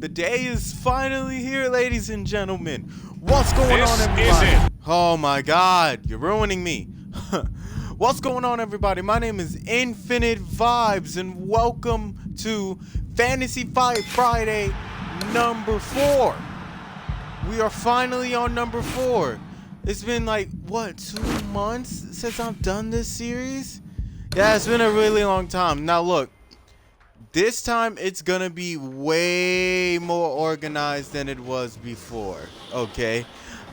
The day is finally here, ladies and gentlemen. What's going on, This everybody? is it. Oh my God, you're ruining me. What's going on, everybody? My name is Infinite Vibes, and welcome to Fantasy Fight Friday number 4. We are finally on number 4. It's been like, what, 2 months since I've done this series? Yeah, it's been a really long time. Now look, this time it's gonna be way more organized than it was before, okay?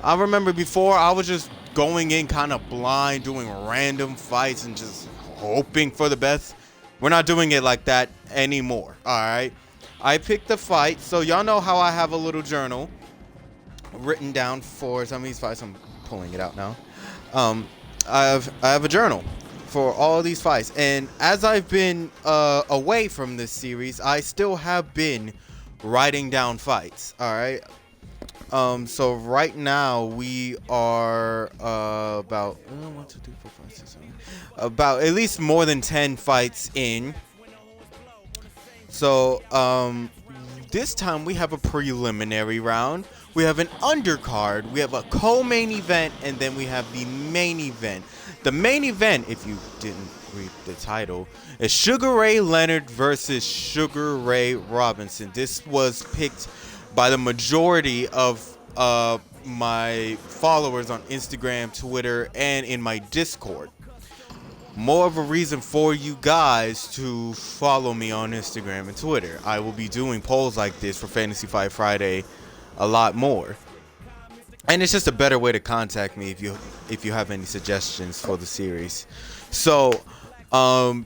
I remember before I was just going in kind of blind, doing random fights and just hoping for the best. We're not doing it like that anymore, alright? I picked the fight, so y'all know how I have a little journal written down for some of these fights. I'm pulling it out now. I have a journal for all these fights, and as I've been away from this series, I still have been writing down fights. All right. So right now we are about 1, 2, 3, 4, 5, 6, 7, about at least more than 10 fights in. So this time we have a preliminary round, we have an undercard, we have a co-main event, and then we have the main event. The main event, if you didn't read the title, is Sugar Ray Leonard versus Sugar Ray Robinson. This was picked by the majority of my followers on Instagram, Twitter, and in my Discord. More of a reason for you guys to follow me on Instagram and Twitter. I will be doing polls like this for Fantasy Fight Friday a lot more. And it's just a better way to contact me if you have any suggestions for the series. So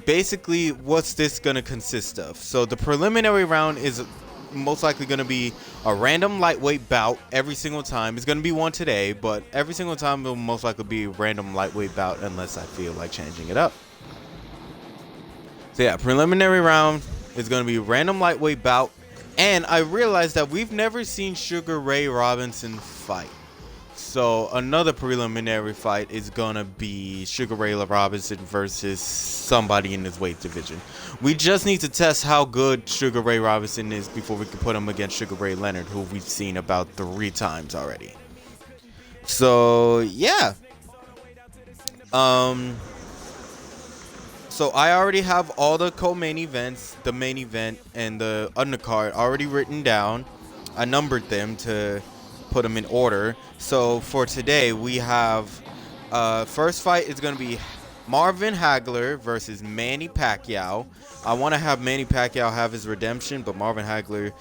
basically, what's this gonna consist of? So the preliminary round is most likely gonna be a random lightweight bout every single time. It's gonna be one today, but every single time it'll most likely be a random lightweight bout unless I feel like changing it up. So yeah, preliminary round is gonna be random lightweight bout. And I realized that we've never seen Sugar Ray Robinson fight. So another preliminary fight is gonna be Sugar Ray Robinson versus somebody in his weight division. We just need to test how good Sugar Ray Robinson is before we can put him against Sugar Ray Leonard, who we've seen about 3 times already. So yeah. So I already have all the co-main events, the main event, and the undercard already written down. I numbered them to put them in order. So for today, we have first fight is going to be Marvin Hagler versus Manny Pacquiao. I want to have Manny Pacquiao have his redemption, but Marvin Hagler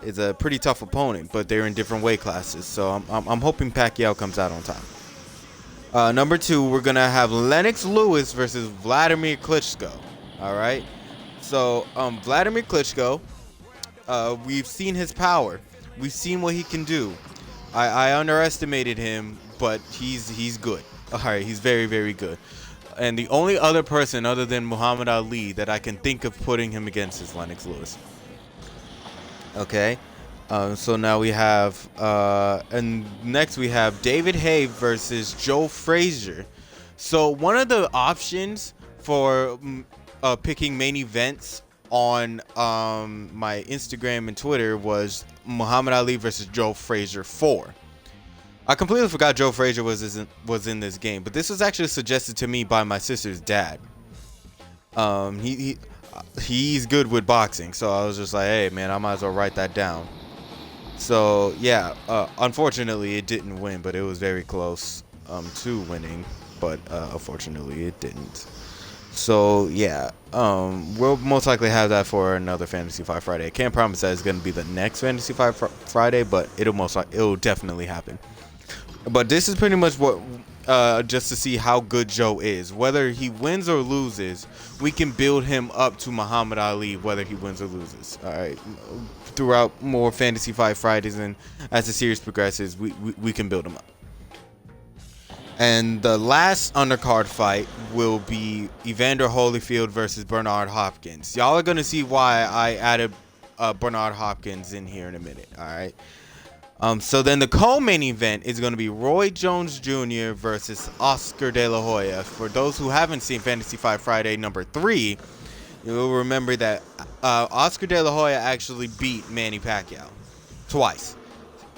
is a pretty tough opponent, but they're in different weight classes. So I'm hoping Pacquiao comes out on top. Number 2, we're going to have Lennox Lewis versus Vladimir Klitschko. All right. So Vladimir Klitschko, we've seen his power. We've seen what he can do. I underestimated him, but he's good. All right, he's very, very good. And the only other person other than Muhammad Ali that I can think of putting him against is Lennox Lewis. Okay. So now we have, and next we have David Haye versus Joe Frazier. So one of the options for picking main events on my Instagram and Twitter was Muhammad Ali versus Joe Frazier 4. I completely forgot Joe Frazier was in this game, but this was actually suggested to me by my sister's dad. He's good with boxing, so I was just like, hey man, I might as well write that down. So yeah, unfortunately it didn't win, but it was very close to winning, but unfortunately it didn't. So yeah, we'll most likely have that for another Fantasy Fight Friday. I can't promise that it's going to be the next Fantasy Fight Friday, but it'll definitely happen. But this is pretty much what just to see how good Joe is. Whether he wins or loses, we can build him up to Muhammad Ali, whether he wins or loses. All right, throughout more Fantasy Fight Fridays, and as the series progresses, we can build him up. And the last undercard fight will be Evander Holyfield versus Bernard Hopkins. Y'all are gonna see why I added Bernard Hopkins in here in a minute. All right. So then the co-main event is going to be Roy Jones Jr. versus Oscar De La Hoya. For those who haven't seen Fantasy Fight Friday number 3, You'll remember that Oscar De La Hoya actually beat Manny Pacquiao twice,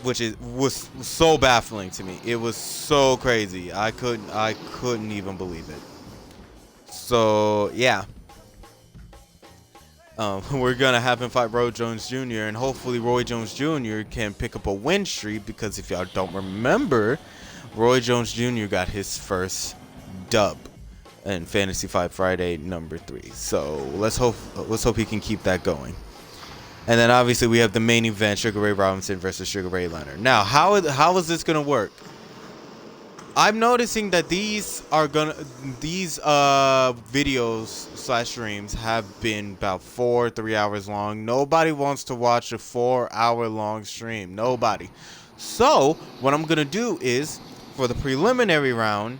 which was so baffling to me. It was so crazy. I couldn't even believe it. So yeah, we're gonna have him fight Roy Jones Jr. and hopefully Roy Jones Jr. can pick up a win streak, because if y'all don't remember, Roy Jones Jr. got his first dub in Fantasy Fight Friday number 3. So let's hope he can keep that going. And then obviously we have the main event, Sugar Ray Robinson versus Sugar Ray Leonard. Now, how is this gonna work? I'm noticing that these videos / streams have been about 3 hours long. Nobody wants to watch a 4-hour long stream. Nobody. So what I'm gonna do is, for the preliminary round,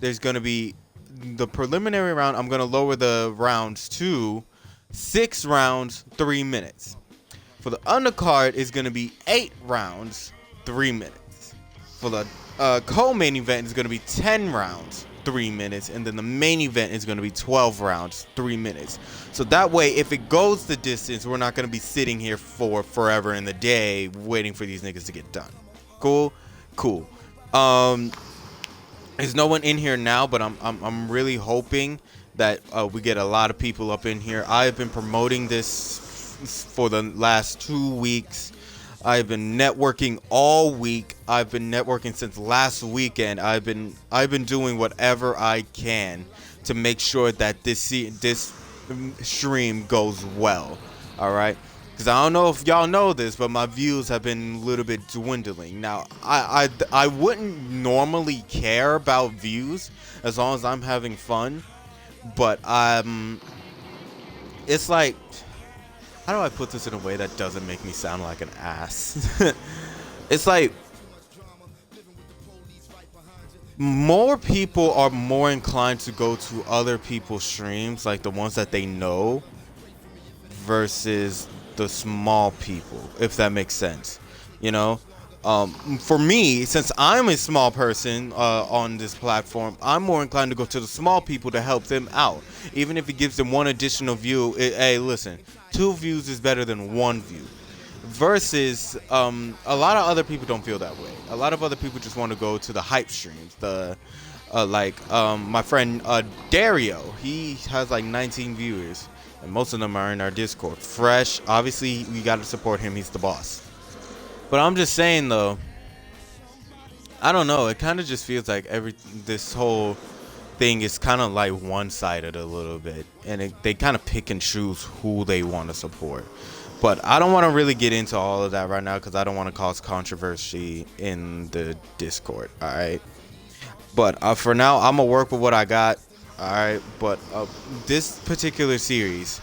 there's gonna be the preliminary round. I'm gonna lower the rounds to 6 rounds, 3 minutes. For the undercard, is gonna be 8 rounds, 3 minutes. For the co-main event is going to be 10 rounds, 3 minutes, and then the main event is going to be 12 rounds, 3 minutes. So that way, if it goes the distance, we're not going to be sitting here for forever in the day waiting for these niggas to get done. Cool. There's no one in here now, but I'm really hoping that we get a lot of people up in here. I've been promoting this for the last 2 weeks. I've been networking all week. I've been networking since last weekend. I've been doing whatever I can to make sure that this stream goes well. All right, because I don't know if y'all know this, but my views have been a little bit dwindling. Now, I wouldn't normally care about views as long as I'm having fun, but it's like, how do I put this in a way that doesn't make me sound like an ass? It's like, more people are more inclined to go to other people's streams, like the ones that they know, versus the small people, if that makes sense. You know, for me, since I'm a small person on this platform, I'm more inclined to go to the small people to help them out, even if it gives them one additional view. Hey, listen, 2 views is better than 1 view. Versus a lot of other people don't feel that way. A lot of other people just want to go to the hype streams. My friend Dario, he has like 19 viewers, and most of them are in our Discord. Fresh, obviously we got to support him. He's the boss. But I'm just saying though, I don't know. It kind of just feels like this whole thing is kind of like one-sided a little bit, and they kind of pick and choose who they want to support. But I don't want to really get into all of that right now, because I don't want to cause controversy in the Discord. All right. But for now, I'm gonna work with what I got. All right. But this particular series,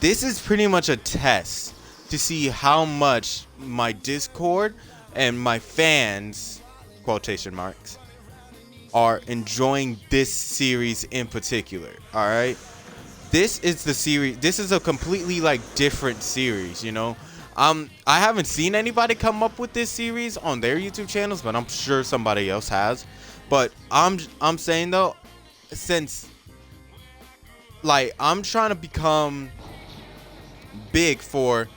this is pretty much a test to see how much my Discord and my fans, quotation marks, are enjoying this series in particular. All right. This is the series. This is a completely like different series, you know. I haven't seen anybody come up with this series on their YouTube channels, but I'm sure somebody else has. But I'm saying though, since like I'm trying to become big for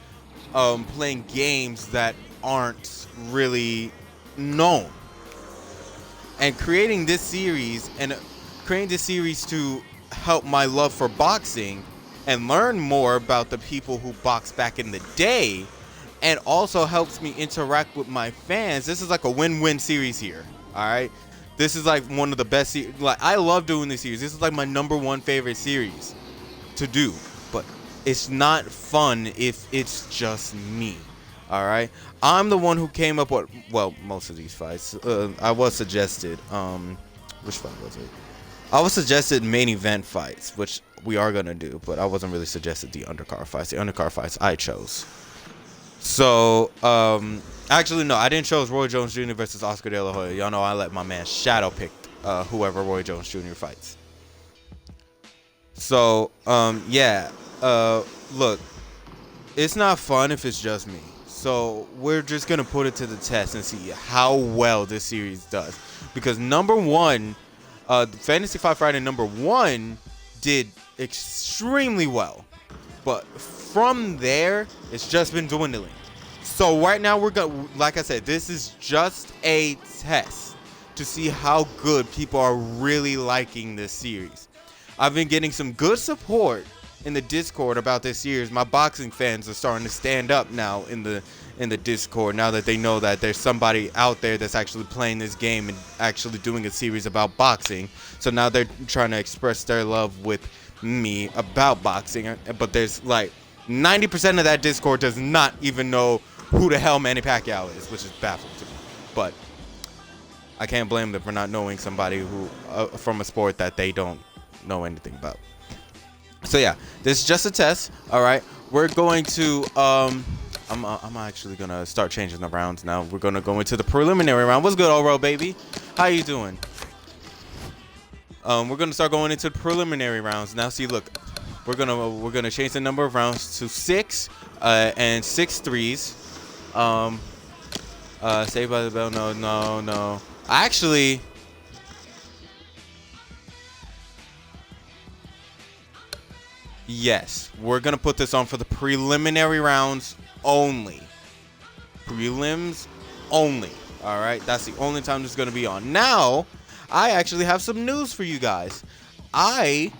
playing games that aren't really known, and creating this series to help my love for boxing and learn more about the people who boxed back in the day, and also helps me interact with my fans. This is like a win-win series here. All right, this is like one of the best like, I love doing this series. This is like my #1 favorite series to do, but it's not fun if it's just me. All right, I'm the one who came up with, well, most of these fights. I was suggested which fight was it? I was suggested main event fights, which we are gonna do, but I wasn't really suggested the undercard fights. The undercard fights I chose. So actually no, I didn't choose Roy Jones Jr. versus Oscar De La Hoya. Y'all know I let my man Shadow pick whoever Roy Jones Jr. fights. So yeah, look, it's not fun if it's just me. So we're just gonna put it to the test and see how well this series does, because #1. Fantasy Fight Friday #1 did extremely well. But from there, it's just been dwindling. So right now like I said, this is just a test to see how good people are really liking this series. I've been getting some good support in the Discord about this series. My boxing fans are starting to stand up now in the Discord now that they know that there's somebody out there that's actually playing this game and actually doing a series about boxing. So now they're trying to express their love with me about boxing. But there's like 90% of that Discord does not even know who the hell Manny Pacquiao is, which is baffling to me. But I can't blame them for not knowing somebody who from a sport that they don't know anything about. So yeah, this is just a test. All right, we're going to I'm actually gonna start changing the rounds now. We're gonna go into the preliminary round. What's good, Oro baby? How you doing? We're gonna start going into the preliminary rounds now. See, look, we're gonna change the number of rounds to 6 and 6 threes. Saved by the Bell. No. Actually, yes, we're gonna put this on for the preliminary rounds only. Prelims only. All right, that's the only time this is gonna be on. Now, I actually have some news for you guys. I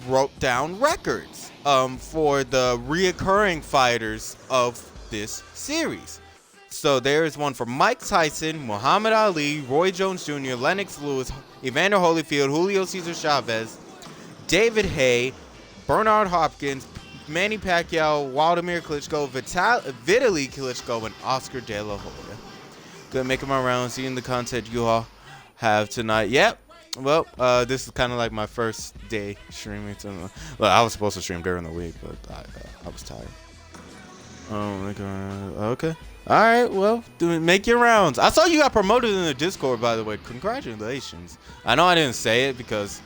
wrote down records for the reoccurring fighters of this series. So there is one for Mike Tyson, Muhammad Ali, Roy Jones Jr., Lennox Lewis, Evander Holyfield, Julio Cesar Chavez, David Haye, Bernard Hopkins, Manny Pacquiao, Wladimir Klitschko, Vitaly Klitschko, and Oscar De La Hoya. Good, making my rounds, seeing the content you all have tonight. Yep. Well, this is kind of like my first day streaming. Well, I was supposed to stream during the week, but I was tired. Oh my god. Okay. All right. Well, make your rounds. I saw you got promoted in the Discord, by the way. Congratulations. I know I didn't say it because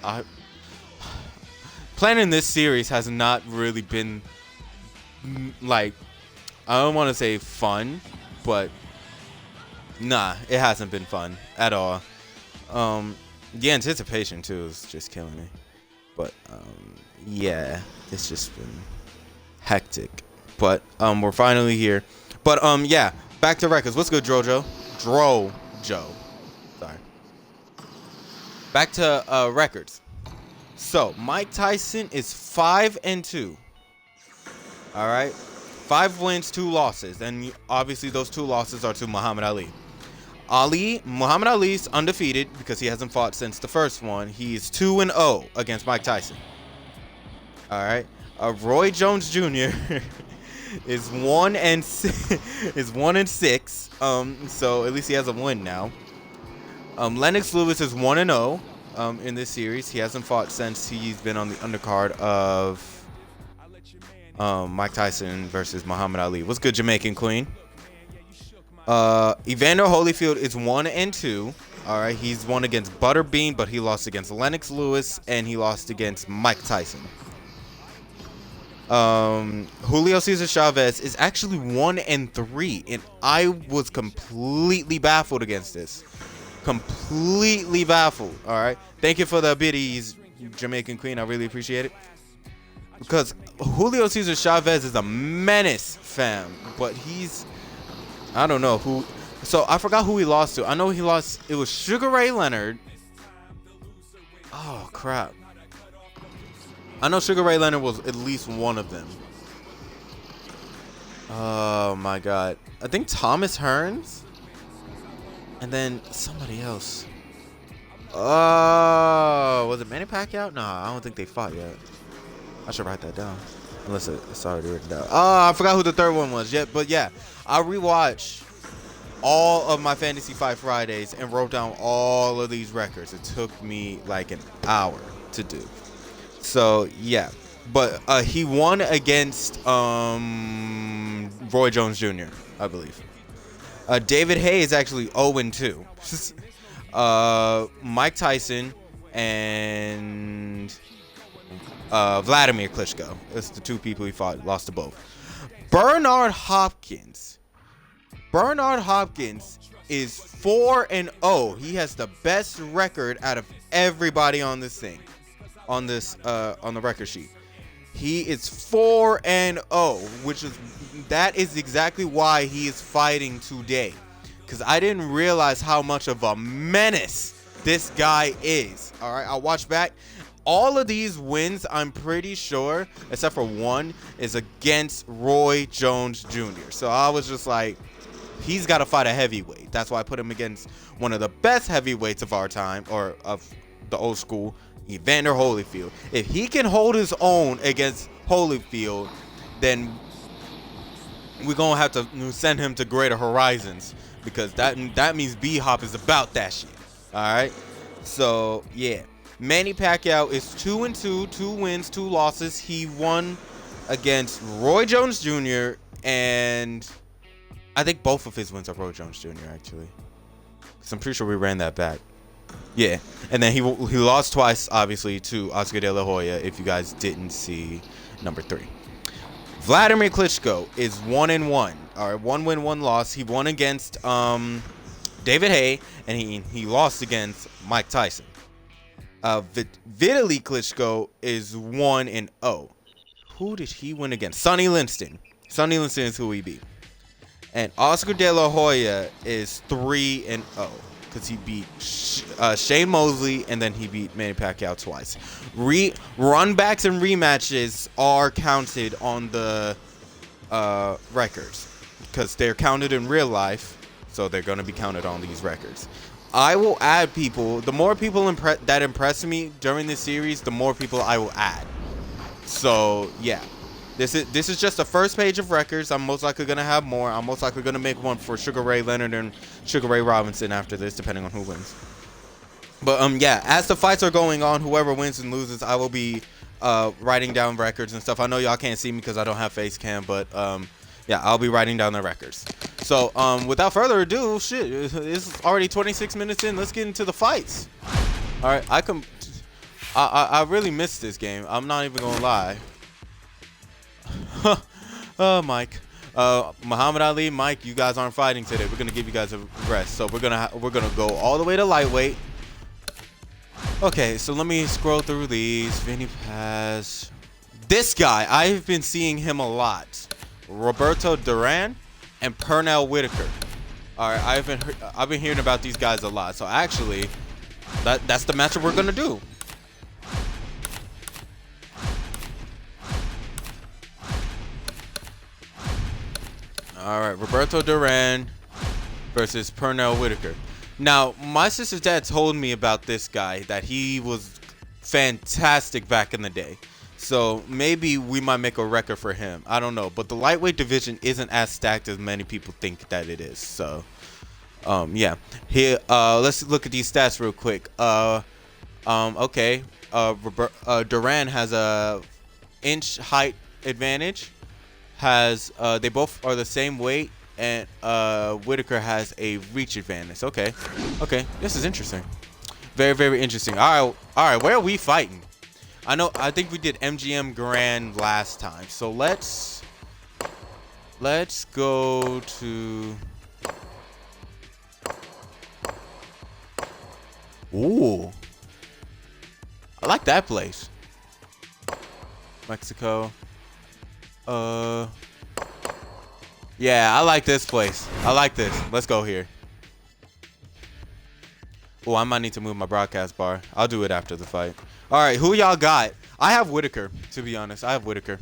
planning this series has not really been like, I don't want to say fun, but nah, it hasn't been fun at all. The anticipation too is just killing me. But yeah, it's just been hectic. But we're finally here. But yeah, back to records. What's good, Drojo? Sorry. Back to records. So Mike Tyson is 5-2. All right, 5 wins, 2 losses, and obviously those 2 losses are to Muhammad Ali. Muhammad Ali's undefeated because he hasn't fought since the first one. He's 2-0 against Mike Tyson. All right. Roy Jones Jr. is 1-6. So at least he has a win now. Lennox Lewis is 1-0 in this series. He hasn't fought since he's been on the undercard of Mike Tyson versus Muhammad Ali. What's good, Jamaican Queen? Evander Holyfield is 1-2. All right, he's won against Butterbean, but he lost against Lennox Lewis, and he lost against Mike Tyson. Julio Cesar Chavez is actually 1-3, and I was completely baffled against this. Completely baffled. All right, thank you for the biddies, Jamaican Queen. I really appreciate it. Because Julio Cesar Chavez is a menace, fam, but I don't know who. So I forgot who he lost to. I know he lost. It was Sugar Ray Leonard. Oh crap. I know Sugar Ray Leonard was at least one of them. Oh my god. I think Thomas Hearns. And then somebody else. Oh, was it Manny Pacquiao? Nah, I don't think they fought yet. I should write that down. Unless it's already written down. Oh, I forgot who the third one was. But yeah, I rewatched all of my Fantasy Fight Fridays and wrote down all of these records. It took me like an hour to do. So yeah, but he won against Roy Jones Jr., I believe. David Haye is actually 0-2. Mike Tyson and Vladimir Klitschko. That's the 2 people he fought. Lost to both. Bernard Hopkins is 4-0. He has the best record out of everybody on this thing. on this on the record sheet. He is 4-0, which is exactly why he is fighting today. Because I didn't realize how much of a menace this guy is. All right, I'll watch back. All of these wins, I'm pretty sure, except for one, is against Roy Jones Jr. So I was just like, he's got to fight a heavyweight. That's why I put him against one of the best heavyweights of our time, or of the old school, Evander Holyfield. If he can hold his own against Holyfield, then we're going to have to send him to greater horizons, because that means B-Hop is about that shit. All right? So, yeah. Manny Pacquiao is 2-2, 2 wins, 2 losses. He won against Roy Jones Jr., and I think both of his wins are Roy Jones Jr., actually. Because I'm pretty sure we ran that back. Yeah, and then he lost twice, obviously, to Oscar De La Hoya, if you guys didn't see number 3. Vladimir Klitschko is 1-1. All right, 1 win, 1 loss. He won against David Haye, and he lost against Mike Tyson. Vitaly Klitschko is 1-0. Who did he win against? Sonny Liston. Sonny Liston is who he beat. And Oscar De La Hoya is 3-0. Because he beat Shane Mosley, and then he beat Manny Pacquiao twice. Runbacks and rematches are counted on the records, because they're counted in real life, so they're going to be counted on these records. I will add people. The more people that impress me during this series, the more people I will add. So, yeah. This is just the first page of records. I'm most likely going to have more. I'm most likely going to make one for Sugar Ray Leonard and Sugar Ray Robinson after this, depending on who wins. But, yeah, as the fights are going on, whoever wins and loses, I will be writing down records and stuff. I know y'all can't see me because I don't have face cam, but, yeah, I'll be writing down the records. So, without further ado, shit, it's already 26 minutes in. Let's get into the fights. All right, I really missed this game. I'm not even going to lie. Mike, Muhammad Ali, Mike, you guys aren't fighting today. We're gonna give you guys a rest, so we're gonna go all the way to lightweight. Okay, so let me scroll through these. Vinny Paz, this guy, I've been seeing him a lot. Roberto Duran and Pernell Whitaker. All right, I've been hearing about these guys a lot. So actually, that's the matchup we're gonna do. All right, Roberto Duran versus Pernell Whitaker. Now, my sister's dad told me about this guy, that he was fantastic back in the day. So maybe we might make a record for him. I don't know. But the lightweight division isn't as stacked as many people think that it is. So, yeah. Here, let's look at these stats real quick. Okay. Duran has a inch height advantage. They both are the same weight, and Whitaker has a reach advantage. Okay, this is interesting. Very, very interesting. All right, where are we fighting? I think we did MGM Grand last time, so let's go to. Ooh, I like that place. Mexico. Yeah, I like this place. I like this. Let's go here. Oh, I might need to move my broadcast bar. I'll do it after the fight. All right, who y'all got? I have Whitaker, to be honest. I have Whitaker.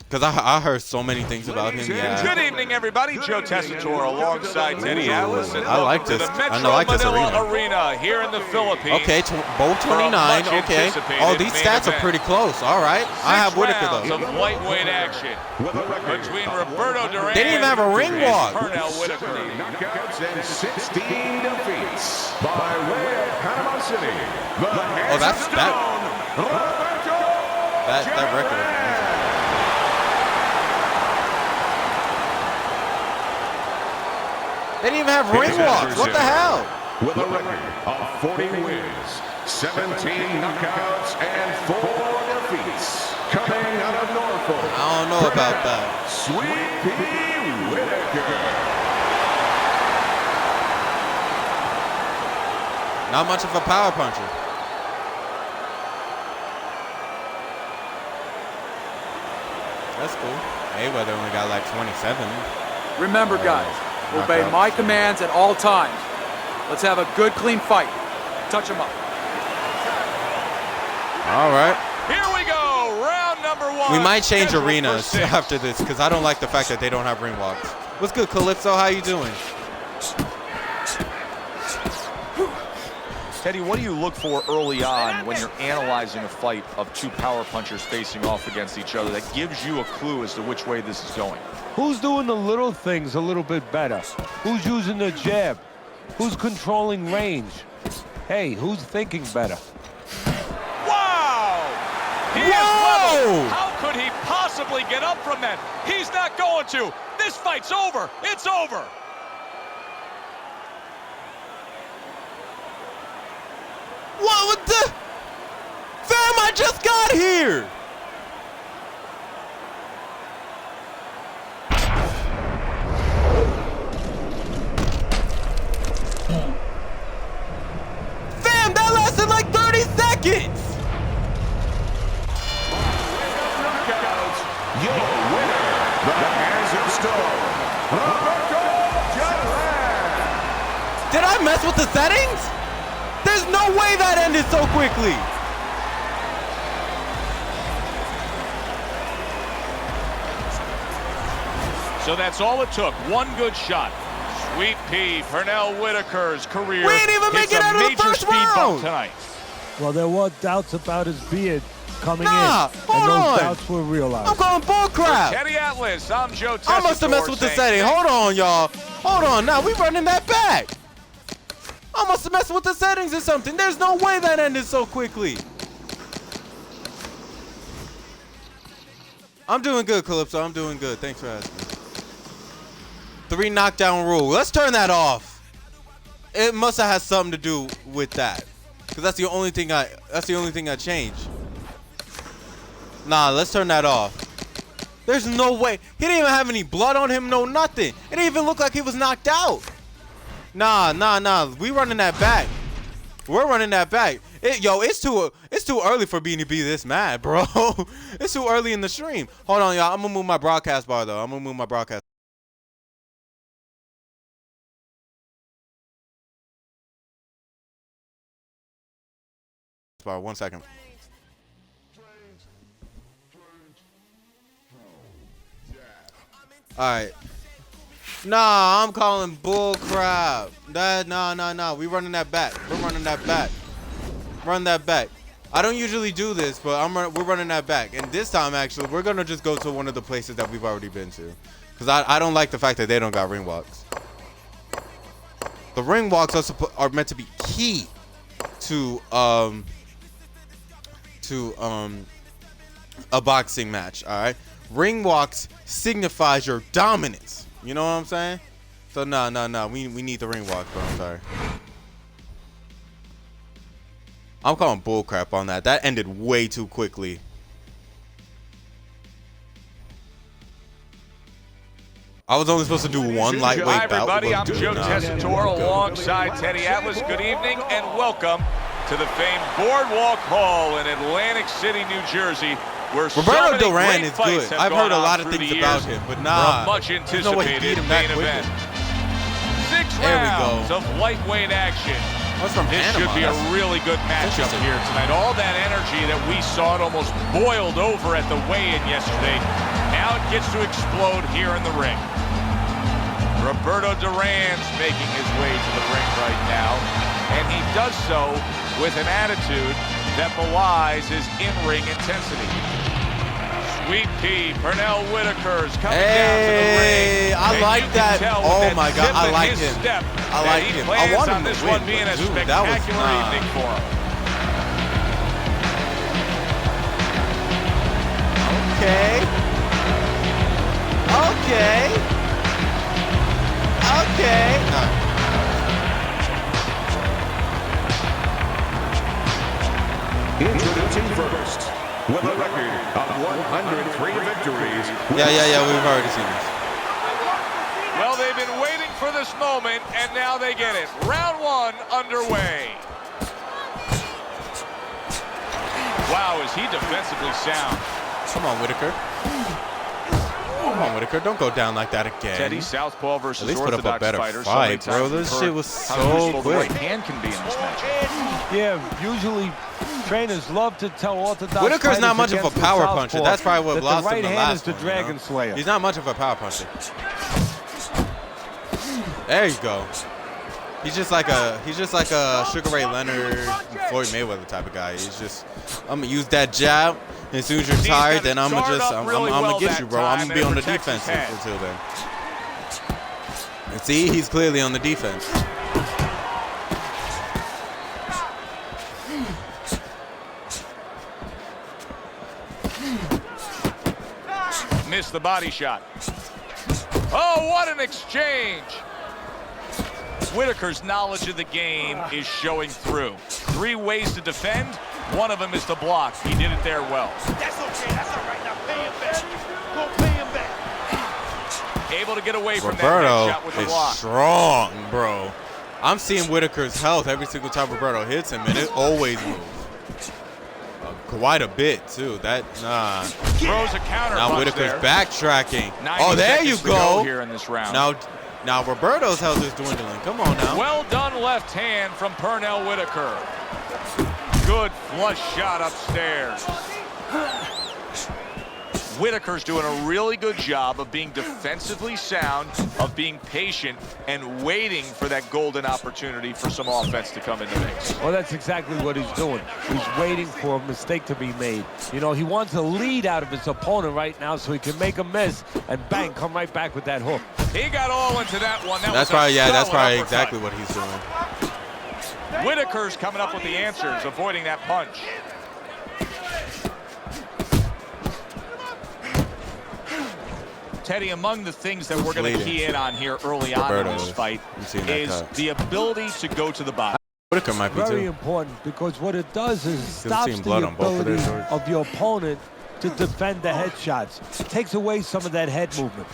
Because I heard so many things about him. Yeah. Good evening, everybody. Joe Tessitore alongside Teddy Atlas. I like this. I like this arena here in the Philippines. Okay, both 29. Okay. Oh, these stats are pretty close. All right. I have Whitaker, though. Of lightweight action between Roberto Duran. They didn't even have a ring walk. Pernell Whitaker. Knockouts and 16 defeats by way of Panama City. Oh, that record. They didn't even have ring walks. What the hell? With a record of 40 wins, 17 knockouts, and 4 defeats. Coming out of Norfolk. I don't know about that. Sweet Pea Whitaker. Not much of a power puncher. That's cool. Mayweather only got like 27. Remember, guys, obey knockouts. my commands at all times. Let's have a good, clean fight. Touch him up. All right. Here we go. Round number 1. We might change scheduled for arenas 6. after this because I don't like the fact that they don't have ring walks. What's good, Calypso? How you doing? Teddy, what do you look for early on when you're analyzing a fight of two power punchers facing off against each other that gives you a clue as to which way this is going? Who's doing the little things a little bit better? Who's using the jab? Who's controlling range? Hey, who's thinking better? Wow! He is level. How could he possibly get up from that? He's not going to. This fight's over. It's over. What with the? Fam, I just got here! Fam, that lasted like 30 seconds! Your winner, the Hands of Stone, Did I mess with the settings? There's no way that ended so quickly. So that's all it took. One good shot. Sweet Pea, Pernell Whitaker's career. We ain't even make hits it a out of the major first speed bump round. tonight. Well, there were doubts about his beard coming Nah, in, hold and those on. doubts were realized. I'm calling bull crap. Teddy Atlas, I'm Joe I must have messed Tessitore with the saying setting. thank Hold on, y'all. Hold on. Now we running that back. I must have messed with the settings or something. There's no way that ended so quickly. I'm doing good, Calypso. I'm doing good. Thanks for asking. 3 knockdown rule. Let's turn that off. It must have had something to do with that, because that's the only thing I changed. Nah, let's turn that off. There's no way. He didn't even have any blood on him, no nothing. It didn't even look like he was knocked out. Nah. We running that back. We're running that back. It's too early for me to be this mad, bro. It's too early in the stream. Hold on, y'all. I'm gonna move my broadcast bar though. I'm gonna move my broadcast bar. 1 second. All right. Nah, I'm calling bull crap. Nah. We running that back. We're running that back. Run that back. I don't usually do this, but we're running that back. And this time, actually, we're gonna just go to one of the places that we've already been to, because I don't like the fact that they don't got ring walks. The ring walks are meant to be key to a boxing match. All right. Ring walks signifies your dominance. You know what I'm saying? So no. We need the ring walk, bro. I'm sorry. I'm calling bullcrap on that. That ended way too quickly. I was only supposed to do one lightweight Hi, bout. everybody. I'm But Joe nah. Tessitore alongside Teddy Atlas. Good evening and welcome to the famed Boardwalk Hall in Atlantic City, New Jersey, where so Roberto many Duran great is fights good. have I've heard a gone lot on of through things the about years him, but for nah. a much There's no way he beat anticipated him that main quickly. event. 6 There we go. rounds of lightweight action. What's from This Panama? should be a That's really good matchup interesting. here tonight. All that energy that we saw, it almost boiled over at the weigh-in yesterday. Now it gets to explode here in the ring. Roberto Duran's making his way to the ring right now, and he does so with an attitude that belies his in-ring intensity. Sweet Pea, Pernell Whitaker's coming down to the ring. I and like you can that. tell Oh with my that God, zip I in like his him. step I that like he him. I plans want him on to this win, one being but a dude, that was spectacular evening for him. Okay. Introducing first, with a record of 103 victories. Yeah. We've already seen this. Well, they've been waiting for this moment, and now they get it. Round 1 underway. Wow, is he defensively sound? Come on, Whitaker. down, Whitaker. Don't go down like that again. Teddy, southpaw versus At least put up a orthodox better fighter. fight, bro. This shit was so quick. The right hand can be in this match. Yeah, usually trainers love to tell orthodox Whitaker's not much of a against the power southpaw puncher. That's probably what that lost the right him the hand last is the one, Dragon Slayer. He's not much of a power puncher. There you go. He's just like a Sugar Ray Leonard, Floyd Mayweather type of guy. He's just, I'm gonna use that jab. And as soon as you're tired, then I'm gonna get you, bro. I'm gonna be on the defense until then. And see, he's clearly on the defense. Missed the body shot. Oh, what an exchange. Whitaker's knowledge of the game is showing through. 3 ways to defend. One of them is to block. He did it there well. That's okay. That's all right. Now pay him back. Go pay him back. Able to get away from that Roberto shot with the is block. strong, bro. I'm seeing Whitaker's health every single time Roberto hits him, and it always moves. Quite a bit, too. Nah. Throws a counter Now punch Whitaker's there. backtracking. 90 Oh, there you seconds to go go. here in this round. Now Roberto's health is dwindling. Come on now. Well done left hand from Pernell Whitaker. Good flush shot upstairs. Whitaker's doing a really good job of being defensively sound, of being patient, and waiting for that golden opportunity for some offense to come in the mix. Well, that's exactly what he's doing. He's waiting for a mistake to be made. You know, he wants a lead out of his opponent right now so he can make a miss and bang, come right back with that hook. He got all into that one. That's probably exactly what he's doing. Whitaker's coming up with the answers, avoiding that punch. Teddy, among the things that we're going to key in on here early on in this fight is the ability to go to the body. Whitaker might be Very too. important, because what it does is stops the blood on both of ability their of your opponent to defend the headshots. It takes away some of that head movement.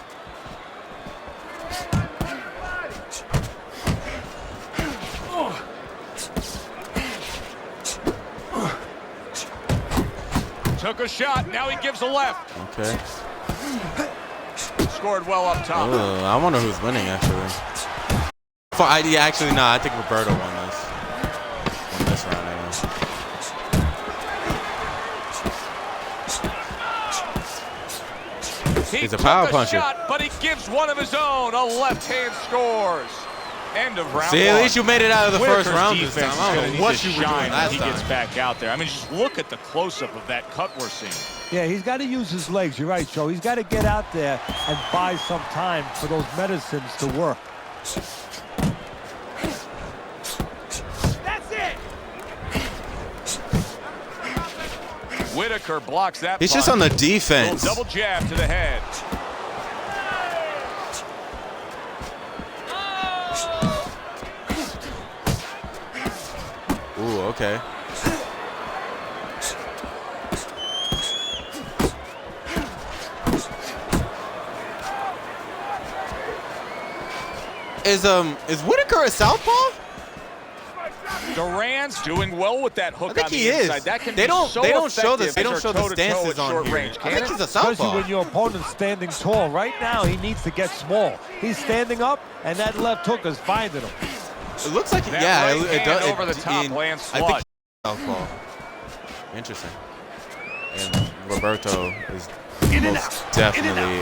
Took a shot, now he gives a left. Okay. Scored well up top. Ooh, I wonder who's winning, actually. Yeah, actually, no, I think Roberto won this round, anyway. He's a power puncher. Shot, but he gives one of his own. A left hand scores. End of round See, one. at least you made it out of the first round this defense time. I don't know what you were doing when last he time. gets back out there. I mean, just look at the close-up of that cut we're seeing. Yeah, he's got to use his legs. You're right, Joe. He's got to get out there and buy some time for those medicines to work. That's it. Whitaker blocks that He's punch. just on the defense. Little double jab to the head. Ooh, okay. Is Whitaker a southpaw? Duran's doing well with that hook I think on the he is. inside. That can They be don't so show the effective stances on short here. range, I think he's a Especially southpaw. when your opponent's standing tall. Right now, he needs to get small. He's standing up, and that left hook is finding him. It looks like, That yeah, right it does. hand over the top lands I think flush. he's southpaw. Interesting. And Roberto is most definitely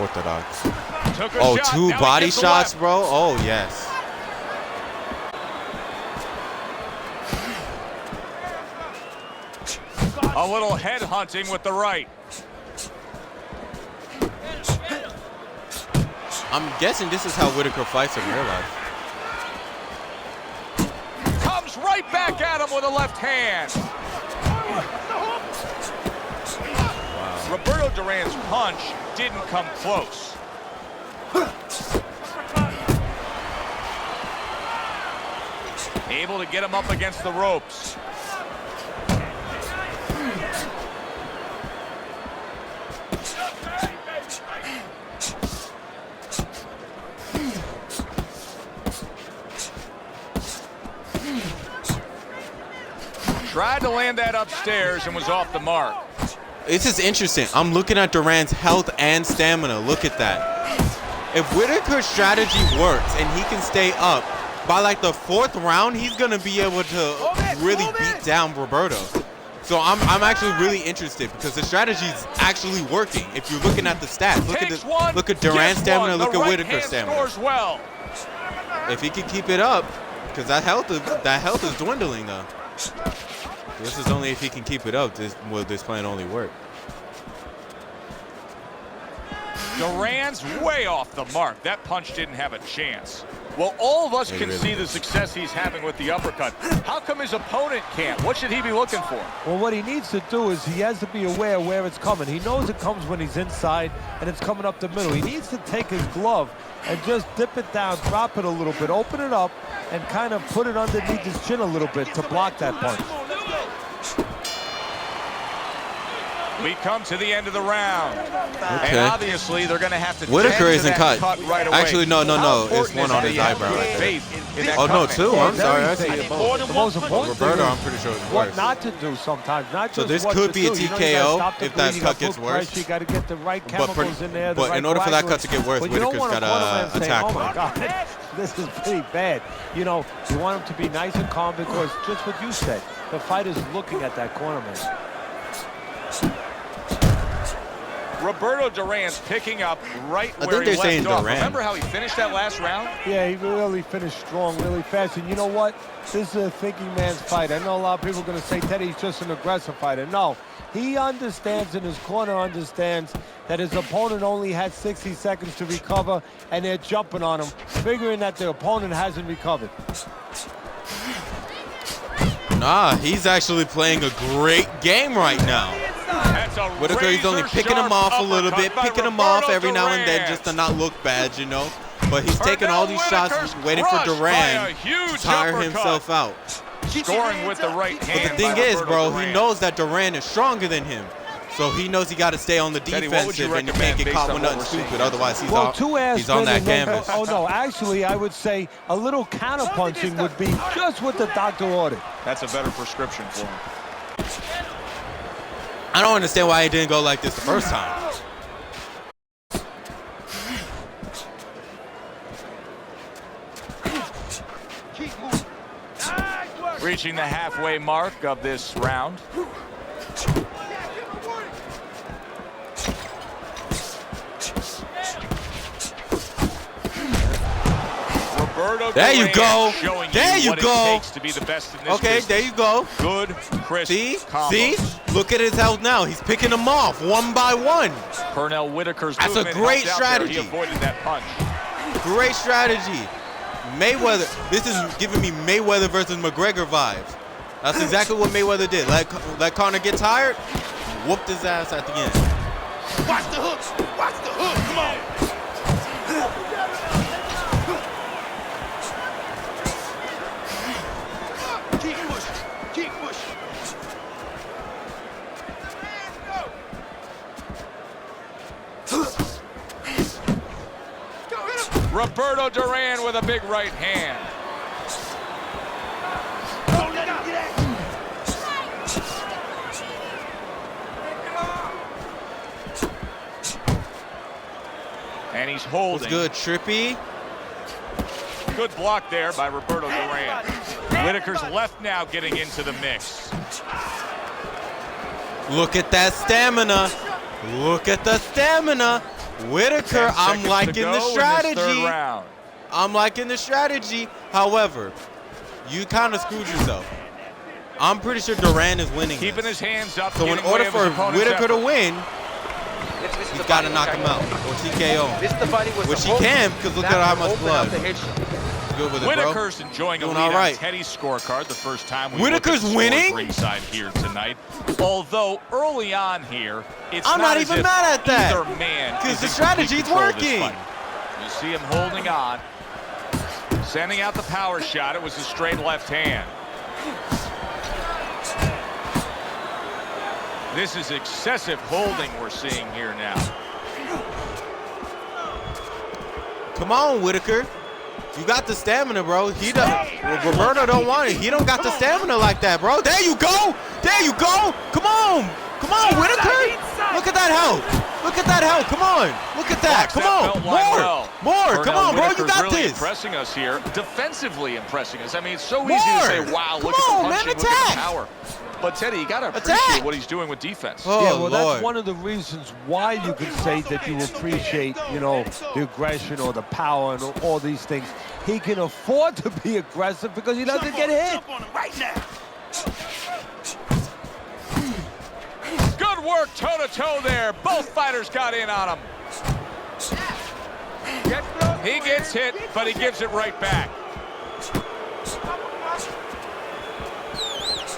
orthodox. Took a Oh, shot. 2 Now he body gets the shots, left. bro? Oh, yes. A little head hunting with the right. I'm guessing this is how Whitaker fights in real life. Comes right back at him with a left hand. Wow. Roberto Duran's punch didn't come close. Able to get him up against the ropes. Tried to land that upstairs and was off the mark. This is interesting. I'm looking at Duran's health and stamina. Look at that. If Whitaker's strategy works and he can stay up, by like the 4th round, he's gonna be able to really beat down Roberto. So I'm actually really interested because the strategy is actually working. If you're looking at the stats, look at Duran's stamina, look at Whitaker's stamina. Well. If he can keep it up, because that health is dwindling though. This is only if he can keep it up. Will this plan only work? Duran's way off the mark. That punch didn't have a chance. Well, all of us can see the success he's having with the uppercut. How come his opponent can't? What should he be looking for? Well, what he needs to do is he has to be aware where it's coming. He knows it comes when he's inside and it's coming up the middle. He needs to take his glove and just dip it down, drop it a little bit, open it up, and kind of put it underneath his chin a little bit to block that punch. We come to the end of the round. Okay. And obviously, they're going to have to Whitaker tend to isn't that cut. right away. Actually, no. How It's important one is on it his that you have eyebrow good right there. faith in that Oh, no, cut two. man? I'm sorry. I see The it both. most important Roberto, thing I'm pretty sure it's what worse. not to do sometimes, not just So this what could to be a do. You know, TKO you gotta stop the if that bleeding, you cut gotta gets put worse. pressure, you got to get the right chemicals in there. But in order for that cut to get worse, but you don't Whitaker's want got a cornerman to saying, attack oh my him. God, this is pretty bad. You know, you want him to be nice and calm because just what you said, the fighter's looking at that cornerman. Roberto Duran's picking up right I where think he they're saying left off. Duran. Remember how he finished that last round? Yeah, he really finished strong, really fast. And you know what? This is a thinking man's fight. I know a lot of people are going to say Teddy's just an aggressive fighter. No, he understands, and his corner understands that his opponent only had 60 seconds to recover, and they're jumping on him, figuring that the opponent hasn't recovered. Nah, he's actually playing a great game right now. That's a Whitaker, he's only picking him off a little bit, picking him off every now and then Duran. just to not look bad, you know. But he's taking all these shots, waiting for crushed by a Duran huge to tire uppercut. himself out. Scoring with the right hand. But the thing by is, Roberto bro, Duran. he knows that Duran is stronger than him. So he knows he got to stay on the Teddy, what would you defensive and he can't recommend get based caught on with what nothing we're seeing stupid. here Otherwise, he's Well, on, two ass he's on that men, canvas. Oh, no, actually, I would say a little counter punching would be just what the doctor ordered. That's a better prescription for him. I don't understand why he didn't go like this the first time. Keep moving. Nice work. Reaching the halfway mark of this round. Roberto There you Duran go. showing There you what go. It takes to be the best in this Okay, business. there you go. Good, crisp See? combos. See? Look at his health now. He's picking them off one by one. Pernell Whitaker's That's a movement great helped out there. strategy. He avoided that punch. Great strategy. Mayweather. This is giving me Mayweather versus McGregor vibes. That's exactly what Mayweather did. Let Conor get tired, whooped his ass at the end. Watch the hooks. Watch the hook. Come on. Keep pushing. Keep pushing. Go hit him. Roberto Duran with a big right hand. Don't let him get at you. And he's What's holding. good, Trippy? Good block there by Roberto Duran. Whitaker's left now getting into the mix. Look at that stamina. Look at the stamina. Whitaker, 10 I'm seconds to liking go the in this strategy. third round. I'm liking the strategy. However, you kind of screwed yourself. I'm pretty sure Duran is winning Keeping this. his hands up. So in getting way order of his for opponent's Whitaker to effort. win, he's got to knock him out or TKO him. This is the fight he was Which he supposed can, to. because look That at how will much open up blood. the hit shot. Good with it, bro. Whitaker's enjoying a Doing lead all right. on Teddy's scorecard the first time we Whitaker's look at winning? scores ringside here tonight. Although early on here, it's I'm not as even if mad at that, either man 'cause is the in complete strategy's control of this working. fight. You see him holding on, sending out the power shot. It was a straight left hand. This is excessive holding we're seeing here now. Come on, Whitaker. You got the stamina, bro. Roberto don't want it. He don't got the stamina like that, bro. There you go. There you go. Come on. Come on, Whitaker. Look at that health. Look at that health. Come on. Look at that. Come on. More. Come on, bro. You got really this. Impressing us here. Defensively impressing us. I mean, it's so easy to say, wow, look at the punching, look at the power. But, Teddy, you got to appreciate what he's doing with defense. Yeah, well, that's one of the reasons why you can say that you appreciate, you know, the aggression or the power and all these things. He can afford to be aggressive because he doesn't get hit. Jump on him right now. Good work toe-to-toe there. Both fighters got in on him. He gets hit, but he gives it right back.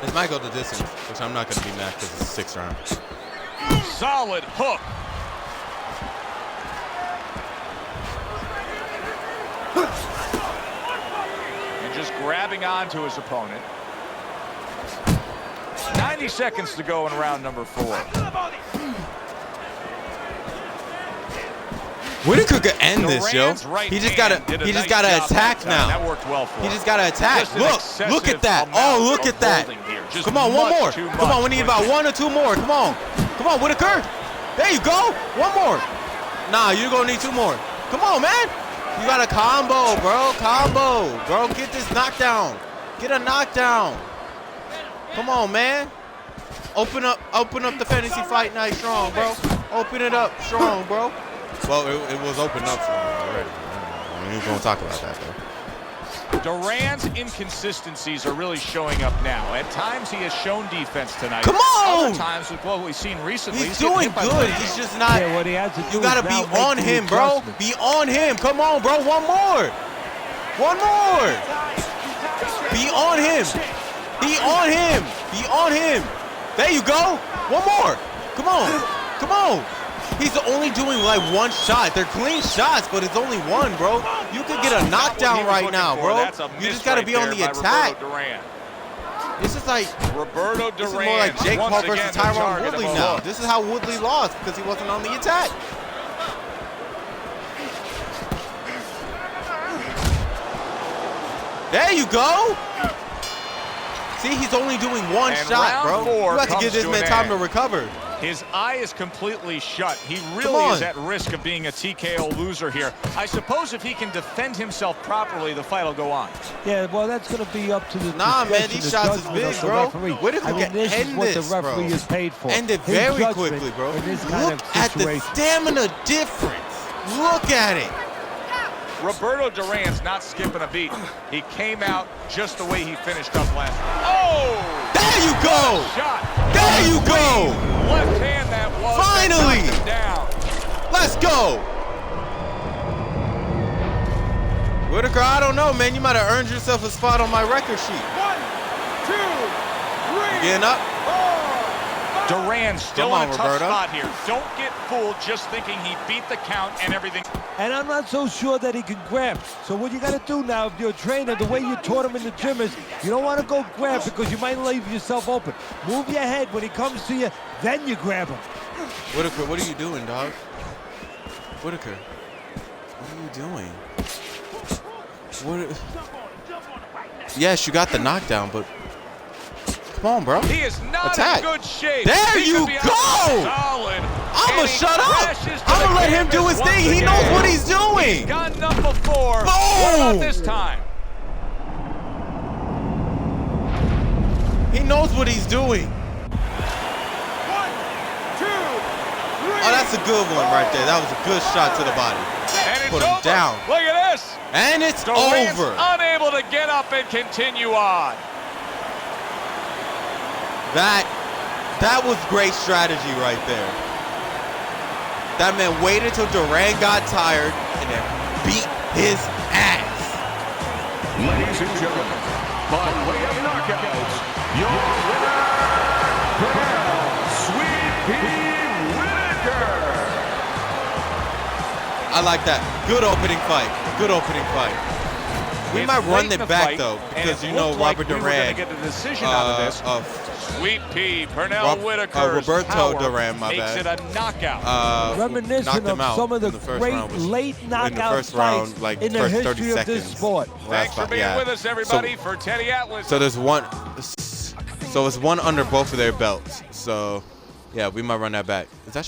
This might go the distance, which I'm not going to be mad because it's 6 rounds. Solid hook. And just grabbing onto his opponent. 90 seconds to go in round number 4. Whitaker could end this, yo. Right He just gotta attack now. That worked well for him. He just gotta attack. Look at that. Oh, look at that. Come on, one more. Come on, we need about 1 or 2 more. Come on, Whitaker. There you go. 1 more. Nah, you're gonna need 2 more. Come on, man. You got a combo, bro. Bro, get this knockdown. Get a knockdown. Come on, man. Open up the fantasy fight night strong, bro. Open it up strong, bro. Well, it was opened up already. We ain't gonna talk about that, though. Duran's inconsistencies are really showing up now. At times he has shown defense tonight. Come on! Other times with what we've seen recently, he's doing good. He's just not. Yeah, what he has to do You gotta is be now on make the him, bro. adjustment. Be on him. Come on, bro. 1 more. 1 more. Be on him. Be on him. Be on him. There you go. 1 more. Come on. He's only doing like 1 shot. They're clean shots, but it's only 1, bro. You could get a knockdown right now, bro. You just gotta be on the attack. This is like Roberto this is Duran more like Jake Paul versus Tyron target Woodley of a now. hook. This is how Woodley lost because he wasn't on the attack. There you go. See, he's only doing 1 And shot, bro. round 4 You have to give comes this to man an time end. to recover. His eye is completely shut. He really is at risk of being a TKO loser here. I suppose if he can defend himself properly, the fight will go on. Yeah, well, that's going to be up to the Nah, man, discretion, these the shots is judgment big, of the bro. referee. Whitaker I mean, can this is end what this, the referee bro. is paid for. End it His very judgment quickly, bro. in this kind Look of at the situation. stamina difference. Look at it. Roberto Duran's not skipping a beat. He came out just the way he finished up last. Oh! There you go. Shot. There you go. Left hand that was. Finally. That knocked him down. Let's go. Whitaker, I don't know, man. You might have earned yourself a spot on my record sheet. 1, 2, 3. You getting up? Duran still Come in on, a tough Roberto. spot here. Don't get fooled just thinking he beat the count and everything. And I'm not so sure that he can grab. So what you got to do now, if you're a trainer, the way you taught him in the gym is you don't want to go grab because you might leave yourself open. Move your head when he comes to you, then you grab him. Whitaker, what are you doing, dog? Whitaker, what are you doing? Yes, you got the knockdown, but come on, bro. He is not Attack. in good shape. There He you could be go. solid. I'ma And he shut up. crashes to I'ma the let him do canvas his thing. once He knows again. what he's doing. He's gotten up before. Boom. What about this time? He knows what he's doing. 1, 2, 3. Oh, that's a good one right there. That was a good shot to the body. And it's Put him over. down. Look at this. And it's Duran's over. unable to get up and continue on. That was great strategy right there. That man waited till Duran got tired and then beat his ass. Ladies and gentlemen, by way of knockouts, your winner, Sweet Pea Whitaker. I like that. Good opening fight. Good opening fight. We It's might run late in it the back fight, though, and because it you know looked like Robert we were gonna Duran, get a decision out of this. Sweet Pea, Pernell Whitaker's Roberto power Duran, my makes bad. it a knockout. Reminiscent knocked him of out some of the in first great round, late in knockout the first round, fights like in the first 30 history of this seconds. sport. Thanks for being with us, everybody, for Teddy Atlas. So there's one. So it's one under both of their belts. So Yeah, we might run that back. Is that